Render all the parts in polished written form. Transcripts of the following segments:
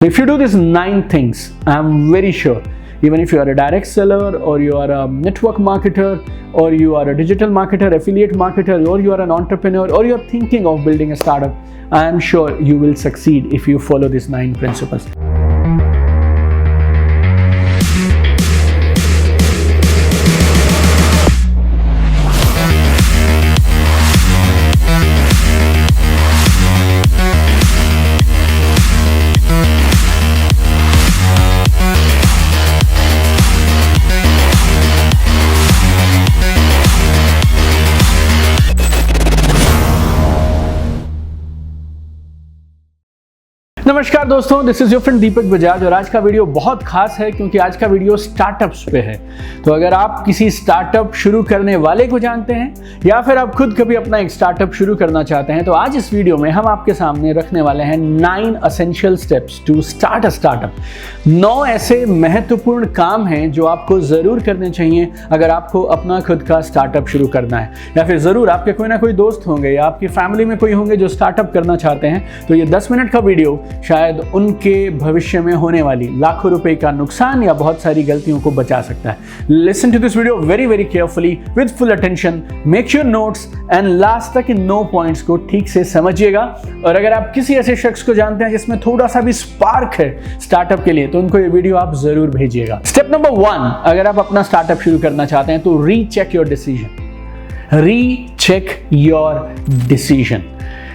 If you do these 9 things, I'm very sure, even if you are a direct seller or you are a network marketer or you are a digital marketer, affiliate marketer, or you are an entrepreneur or you're thinking of building a startup, I am sure you will succeed if you follow these 9 principles. नमस्कार दोस्तों, this is your friend दीपक बजाज और आज का video बहुत खास है क्योंकि आज का वीडियो स्टार्टअप्स पे है। तो अगर आप किसी स्टार्टअप शुरू करने वाले को जानते हैं या फिर आप खुद कभी अपना एक स्टार्टअप शुरू करना चाहते हैं तो आज इस वीडियो में हम आपके सामने रखने वाले हैं 9 essential steps to start a startup. 9 ऐसे महत्वपूर्ण काम हैं जो आपको ज़रूर करने चाहिए अगर आपको अपना खुद का स्टार्टअप शुरू करना है, या फिर ज़रूर आपके कोई ना कोई दोस्त होंगे या आपकी फैमिली में कोई होंगे जो स्टार्टअप करना चाहते हैं। तो ये 10 मिनट का वीडियो शायद उनके भविष्य में होने वाली लाखों रुपए का नुकसान या बहुत सारी गलतियों को बचा सकता है। Listen to this video very very carefully with full attention, make your notes and last तक इन 9 पॉइंट्स को ठीक से समझिएगा। और अगर आप किसी ऐसे शख्स को जानते हैं जिसमें थोड़ा सा भी स्पार्क है स्टार्टअप के लिए तो उनको ये वीडियो आप जरूर भेजिएगा। स्टेप नंबर 1, अगर आप अपना स्टार्टअप शुरू करना चाहते हैं तो recheck your decision. Recheck your decision.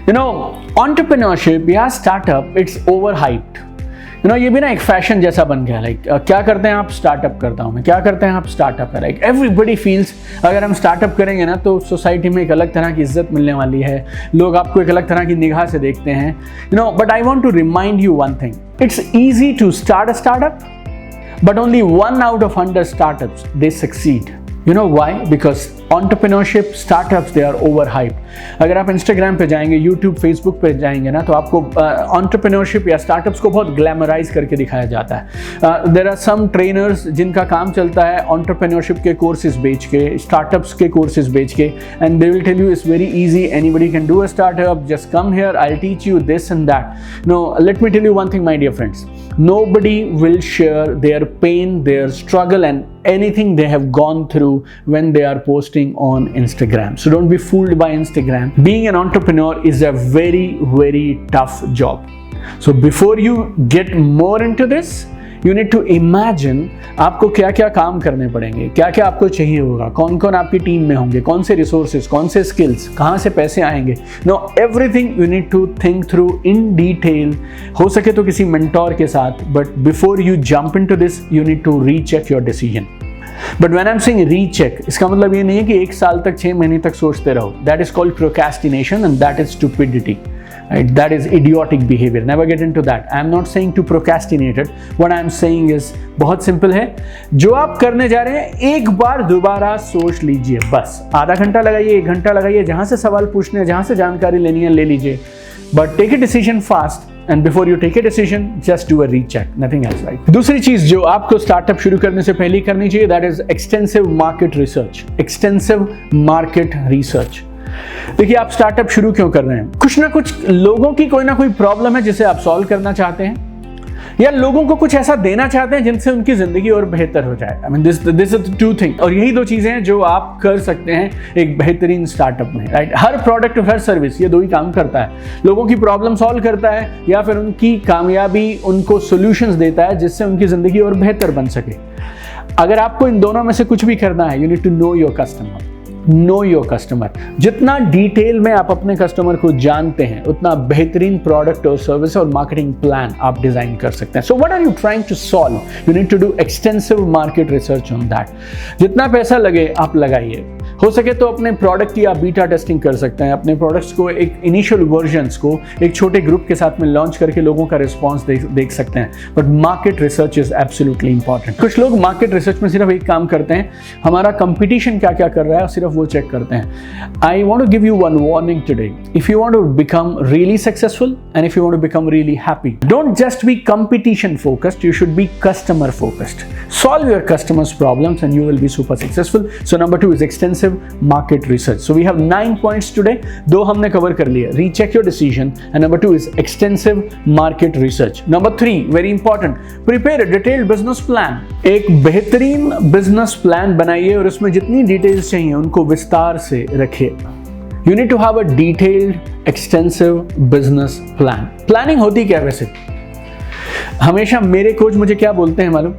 Entrepreneurship या स्टार्टअप इट्स ओवरहाइप्ड। ये भी ना एक फैशन जैसा बन गया। क्या करते हैं आप? स्टार्टअप करता हूँ मैं। क्या करते हैं आप? स्टार्टअप है। एवरीबडी फील्स अगर हम स्टार्टअप करेंगे ना तो सोसाइटी में एक अलग तरह की इज्जत मिलने वाली है, लोग आपको एक अलग तरह की निगाह से देखते हैं। But I want to remind you one thing, it's easy to start a startup but only 1 out of 100 startups they succeed. You know why? Because entrepreneurship, startups, they are overhyped. अगर आप Instagram पे जाएंगे, YouTube, Facebook पे जाएंगे ना तो आपको entrepreneurship या startups को बहुत ग्लैमराइज करके दिखाया जाता है। There are some trainers जिनका काम चलता है entrepreneurship के courses बेच के, startups के courses बेच के, and they will tell you it's very easy, anybody can do a startup, just come here, I'll teach you this and that. No, let me tell you one thing, my dear friends. Nobody will share their pain, their struggle and anything they have gone through when they are posting on Instagram. So don't be fooled by Instagram. Being an entrepreneur is a very, very tough job. So before you get more into this, you need to imagine आपको क्या क्या काम करने पड़ेंगे, क्या क्या आपको चाहिए होगा, कौन कौन आपकी टीम में होंगे, कौन से रिसोर्सेज, कौन से स्किल्स, कहाँ से पैसे आएंगे। No, everything you need to think through in detail. हो सके तो किसी मेंटोर के साथ, but before you jump into this you need to recheck your decision. But when I am saying recheck, इसका मतलब ये नहीं है कि 1 साल तक 6 महीने तक सोचते रहो। That is called procrastination and that is stupidity. Right? That is idiotic behavior. Never get into that. I am not saying to procrastinate it. What I am saying is बहुत सिंपल है। जो आप करने जा रहे हैं एक बार दोबारा सोच लीजिए, बस आधा घंटा लगाइए, 1 घंटा लगाइए, जहाँ से सवाल पूछने हैं, जहाँ से जानकारी लेनी है ले लीजिए, but take a decision fast and before you take a decision just do a recheck, nothing else, right. दूसरी चीज जो आपको स्टार्टअप शुरू करने से पहले करनी चाहिए that is extensive market research. Extensive market research. देखिए, आप स्टार्टअप शुरू क्यों कर रहे हैं? कुछ ना कुछ लोगों की कोई ना कोई प्रॉब्लम है जिसे आप सॉल्व करना चाहते हैं, या लोगों को कुछ ऐसा देना चाहते हैं जिनसे उनकी जिंदगी और बेहतर हो जाए। I mean this is 2 thing, और यही 2 चीजें हैं जो आप कर सकते हैं एक बेहतरीन स्टार्टअप में, राइट। हर प्रोडक्ट और हर सर्विस ये 2 ही काम करता है, लोगों की प्रॉब्लम सॉल्व करता है या फिर उनकी कामयाबी उनको सॉल्यूशंस देता है जिससे उनकी जिंदगी और बेहतर बन सके। अगर आपको इन दोनों में से कुछ भी करना है, you need to know your customer. Know your customer. जितना डिटेल में आप अपने कस्टमर को जानते हैं उतना बेहतरीन प्रोडक्ट और सर्विस और मार्केटिंग प्लान आप डिजाइन कर सकते हैं। So what are you trying to solve? You need to do extensive market research on that. जितना पैसा लगे आप लगाइए। हो सके तो अपने प्रोडक्ट की आप बीटा टेस्टिंग कर सकते हैं, अपने प्रोडक्ट्स को एक इनिशियल वर्जन्स को एक छोटे ग्रुप के साथ में लॉन्च करके लोगों का रिस्पॉन्स देख सकते हैं। But market research is absolutely important. कुछ लोग मार्केट रिसर्च में सिर्फ एक काम करते हैं, हमारा कंपटीशन क्या क्या कर रहा है सिर्फ वो चेक करते हैं। I want to give you one warning today. If you want to become really successful and if you want to become really happy, don't just be competition focused, you should be customer focused. Solve your customers' problems and you will be super successful. So number 2 is extensive extensive market research. So we have 9 points today. 2 हमने cover कर लिए. Recheck your decision. And number 2 is extensive market research. Number 3, very important, prepare a detailed business plan. एक बेहतरीन business plan बनाइए और उसमें जितनी details चाहिए उनको विस्तार से रखिए. You need to have a detailed, extensive business plan. Planning होती क्या वैसे? हमेशा मेरे कोच मुझे क्या बोलते हैं मालूम,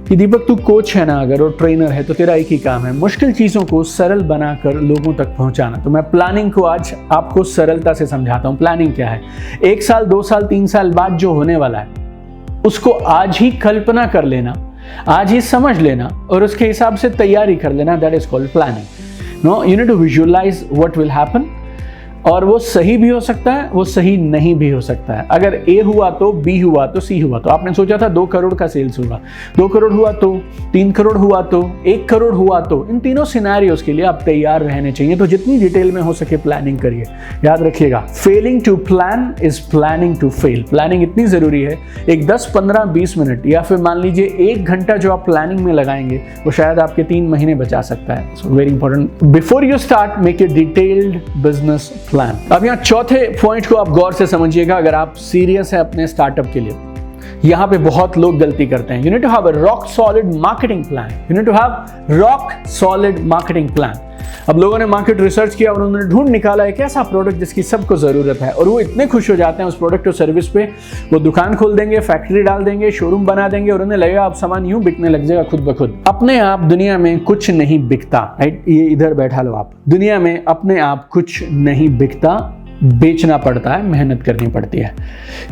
कि दीपक तू कोच है ना अगर और ट्रेनर है तो तेरा एक ही काम है, मुश्किल चीज़ों को सरल बनाकर लोगों तक पहुंचाना. तो मैं प्लानिंग को आज आपको सरलता से समझाता हूं. प्लानिंग क्या है? 1 साल 2 साल 3 साल बाद जो होने वाला है उसको आज ही कल्पना कर लेना, आज ही समझ लेना और उसके हिसाब से तैयारी कर लेना. That is called planning. No, you need to visualise what will happen. और वो सही भी हो सकता है, वो सही नहीं भी हो सकता है. अगर ए हुआ तो, बी हुआ तो, सी हुआ तो. आपने सोचा था 2 करोड़ का सेल्स होगा, 2 करोड़ हुआ तो, 3 करोड़ हुआ तो, 1 करोड़ हुआ तो. इन तीनों सिनेरियोस के लिए आप तैयार रहने चाहिए. तो जितनी डिटेल में हो सके प्लानिंग करिए. याद रखिएगा, failing to plan is planning to fail. Planning इतनी जरूरी है, एक 10, 15, 20 मिनट या फिर मान लीजिए 1 घंटा जो आप प्लानिंग में लगाएंगे वो शायद आपके 3 महीने बचा सकता है. So very important, before you start make a detailed business plan. अब यहाँ चौथे पॉइंट को आप गौर से समझिएगा अगर आप सीरियस हैं अपने स्टार्टअप के लिए. यहाँ पे बहुत लोग गलती करते हैं. You need to have a rock solid marketing plan. You need to have rock solid marketing plan. अब लोगों ने मार्केट रिसर्च किया और उन्होंने ढूंढ निकाला एक ऐसा प्रोडक्ट जिसकी सबको जरूरत है और वो इतने खुश हो जाते हैं उस प्रोडक्ट और सर्विस पे, वो दुकान खोल देंगे, फैक्ट्री डाल देंगे, शोरूम बना देंगे और उन्हें लगेगा अब सामान यूं बिकने लग जाएगा खुद ब खुद. अपने आप दुनिया में कुछ नहीं बिकता. राइट, ये इधर बैठा लो आप. दुनिया में अपने आप कुछ नहीं बिकता, बेचना पड़ता है, मेहनत करनी पड़ती है.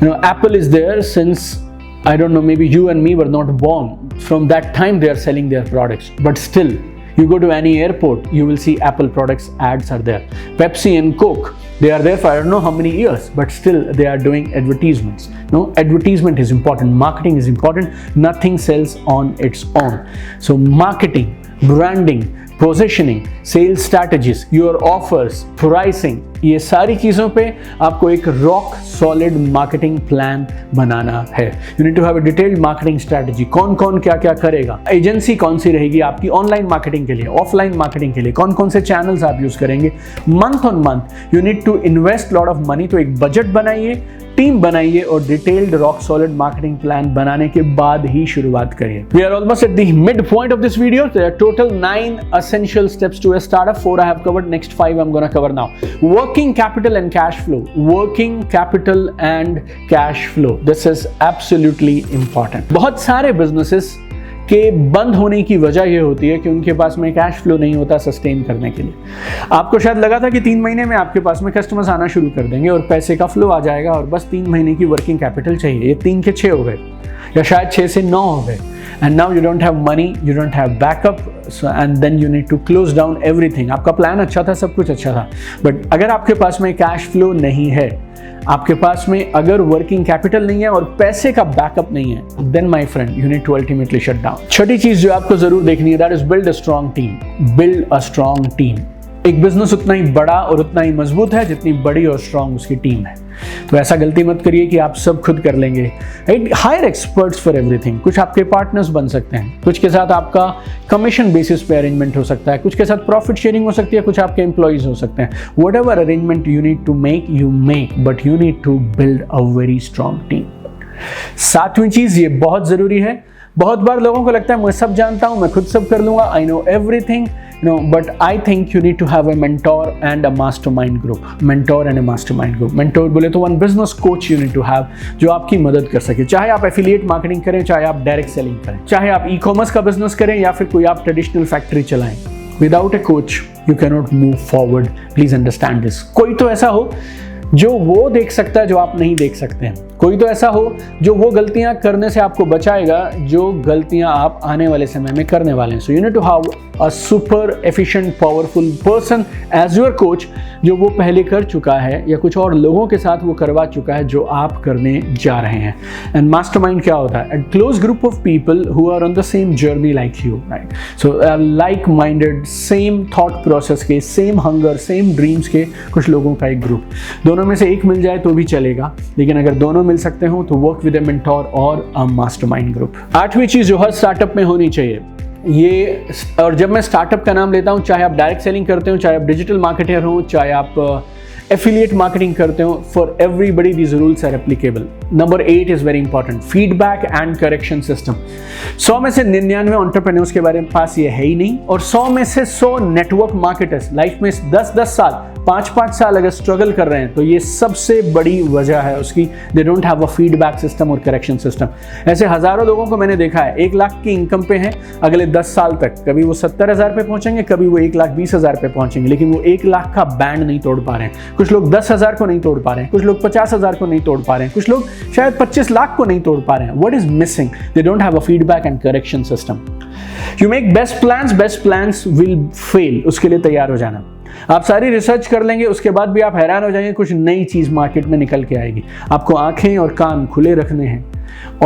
You know, Apple is there since I don't know, maybe you and me were not born. From that time they are selling their products, but still you go to any airport, you will see Apple products ads are there. Pepsi and Coke, they are there for I don't know how many years, but still they are doing advertisements. No, advertisement is important, marketing is important, nothing sells on its own. So marketing, branding, positioning, sales strategies, your offers, pricing, ये सारी चीज़ों पे आपको एक rock solid marketing plan बनाना है. You need to have a detailed marketing strategy. कौन कौन क्या क्या करेगा, एजेंसी कौन सी रहेगी आपकी ऑनलाइन मार्केटिंग के लिए, ऑफलाइन मार्केटिंग के लिए, कौन कौन से चैनल्स आप यूज करेंगे. Month on month you need to invest lot of money. तो एक बजट बनाइए, टीम बनाइए और detailed rock solid marketing plan बनाने के बाद ही शुरुआत करिए. We are almost at the mid point of this video. There are total 9 essential steps to a startup. 4 I have covered, next 5 I'm going to cover now. Working capital and cash flow. Working capital and cash flow. This is absolutely important. बहुत सारे businesses के बंद होने की वजह ये होती है कि उनके पास में कैश फ्लो नहीं होता सस्टेन करने के लिए. आपको शायद लगा था कि 3 महीने में आपके पास में कस्टमर्स आना शुरू कर देंगे और पैसे का फ्लो आ जाएगा और बस 3 महीने की वर्किंग कैपिटल चाहिए. ये 3 के 6 हो गए या शायद 6 से 9 हो गए. And now you don't have money, you don't have backup, so and then you need to close down everything. आपका प्लान अच्छा था, सब कुछ अच्छा था, बट अगर आपके पास में कैश फ्लो नहीं है, आपके पास में अगर वर्किंग कैपिटल नहीं है और पैसे का बैकअप नहीं है, then my friend you need to ultimately shut down. छठी चीज जो आपको जरूर देखनी है, that is build a strong team. Build a strong team. एक बिजनेस उतना ही बड़ा और उतना ही मजबूत है जितनी बड़ी और स्ट्रांग उसकी टीम है. तो ऐसा गलती मत करिए कि आप सब खुद कर लेंगे. Right, hire experts for everything. कुछ आपके पार्टनर्स बन सकते हैं, कुछ के साथ आपका कमीशन बेसिस पे अरेंजमेंट हो सकता है, कुछ के साथ प्रॉफिट शेयरिंग हो सकती है, कुछ आपके एम्प्लॉइज हो सकते हैं. Whatever arrangement you need to make, you make, but you need to build a very strong team. 7वीं चीज, ये बहुत जरूरी है. बहुत बार लोगों को लगता है मैं सब जानता हूं, मैं खुद सब कर लूंगा, I know everything. No, but I think you need to have a mentor and a mastermind group. Mentor and a mastermind group. Mentor बोले तो one business coach you need to have जो आपकी मदद कर सके. चाहे आप एफिलिएट मार्केटिंग करें, चाहे आप डायरेक्ट सेलिंग करें, चाहे आप ई-कॉमर्स का बिजनेस करें या फिर कोई आप ट्रेडिशनल फैक्ट्री चलाएं. Without a coach you cannot move forward. Please understand this. कोई तो ऐसा हो जो वो देख सकता है जो आप नहीं देख सकते हैं. कोई तो ऐसा हो जो वो गलतियां करने से आपको बचाएगा जो गलतियां आप आने वाले समय में करने वाले हैं. So you need to have a super efficient powerful person as your coach जो वो पहले कर चुका है या कुछ और लोगों के साथ वो करवा चुका है जो आप करने जा रहे हैं. एंड मास्टरमाइंड क्या होता है? A close group of people who are on the same journey like you. Right, so like minded, same thought process के, सेम हंगर, सेम ड्रीम्स के कुछ लोगों का एक ग्रुप. दोनों में से एक मिल जाए तो भी चलेगा, लेकिन अगर दोनों मिल सकते हो तो वर्क विद अ मेंटोर और अ मास्टरमाइंड ग्रुप. 8वीं चीज जो हर स्टार्टअप में होनी चाहिए, ये, और जब मैं स्टार्टअप का नाम लेता हूँ, चाहे आप डायरेक्ट सेलिंग करते हो, चाहे आप डिजिटल मार्केटर हो, चाहे आप एफिलिएट मार्केटिंग करते हो, for everybody these rules are applicable. Number 8 is very important, feedback and correction system. 100 में से 99 एंटरप्रेन्योर्स के बारे में पास ये है ही नहीं, और 100 में से 100 नेटवर्क मार्केटर्स लाइफ में 10-10 साल, 5-5 साल अगर स्ट्रगल कर रहे हैं, तो ये सबसे बड़ी वजह है उसकी. They don't have a feedback system और करेक्शन सिस्टम. ऐसे हजारों लोगों को मैंने देखा है 1 लाख की इनकम पे हैं, अगले 10 साल तक कभी वो 70,000 पे पहुंचेंगे, कभी वो 1,20,000 पे पहुंचेंगे, लेकिन वो 1 लाख का बैंड नहीं तोड़ पा रहे हैं. कुछ लोग 10,000 को नहीं तोड़ पा रहे हैं, कुछ लोग 50,000 को नहीं तोड़ पा रहे हैं, कुछ लोग शायद 25 लाख को नहीं तोड़ पा रहे हैं. What is missing? They don't have a feedback and correction system. You make best plans will fail. उसके लिए तैयार हो जाना. आप सारी रिसर्च कर लेंगे, उसके बाद भी आप हैरान हो जाएंगे, कुछ नई चीज मार्केट में निकल के आएगी. आपको आंखें और कान खुले रखने हैं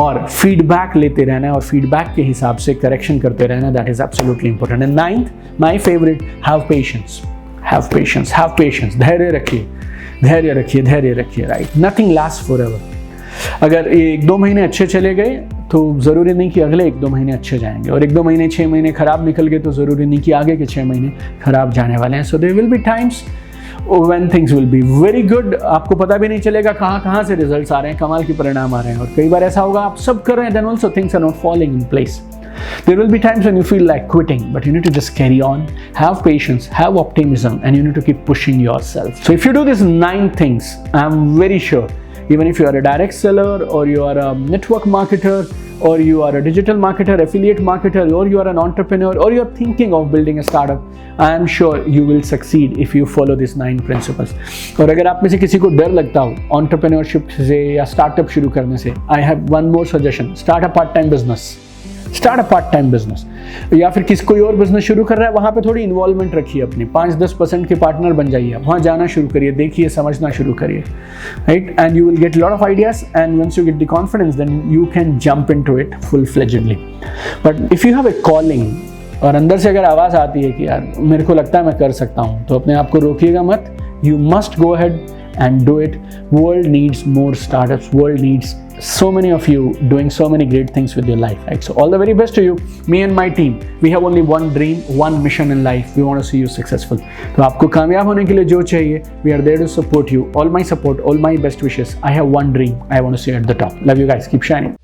और फीडबैक लेते रहना है, और फीडबैक के हिसाब से करेक्शन करते रहना. That is absolutely important. And 9th, my favourite, have patience. धैर्य रखिए. Right, nothing last forever. अगर 1-2 महीने अच्छे चले गए तो ज़रूरी नहीं कि अगले 1-2 महीने अच्छे जाएंगे, और 1-2 महीने 6 महीने खराब निकल गए तो ज़रूरी नहीं कि आगे के 6 महीने खराब जाने वाले हैं. So there will be times when things will be very good. आपको पता भी नहीं चलेगा कहाँ से रिजल्ट्स आ रहे हैं, कमाल के परिणाम आ रहे हैं. और कई बार ऐसा होगा आप सब कर रहे हैं, then also things are not falling in place. There will be times when you feel like quitting, but you need to just carry on, have patience, have optimism, and you need to keep pushing yourself. So if you do these 9 things, I'm very sure, even if you are a direct seller, or you are a network marketer, or you are a digital marketer, affiliate marketer, or you are an entrepreneur, or you are thinking of building a startup, I am sure you will succeed if you follow these 9 principles. और अगर आप में से किसी को डर लगता हो entrepreneurship से या startup शुरू करने से, I have one more suggestion. Start a part-time business. या फिर कोई और बिजनेस शुरू कर रहा है, वहाँ पे थोड़ी इन्वॉल्वमेंट रखिए अपनी. 5-10% के पार्टनर बन जाइए, वहाँ जाना शुरू करिए, देखिए, समझना शुरू करिए. Right, and you will get lot of ideas, and once you get the confidence, then you can jump into it full fledgedly. But if you have a calling, और अंदर से अगर आवाज़ आती है कि यार मेरे को लगता है मैं कर सकता हूँ, तो अपने आप को रोकिएगा मत. You must go ahead and do it. World needs more startups. World needs so many of you doing so many great things with your life, right? So all the very best to you. Me and my team, we have only one dream, one mission in life. We want to see you successful. तो आपको कामयाब होने के लिए जो चाहिए, we are there to support you. All my support, all my best wishes. I have one dream. I want to see you at the top. Love you guys. Keep shining.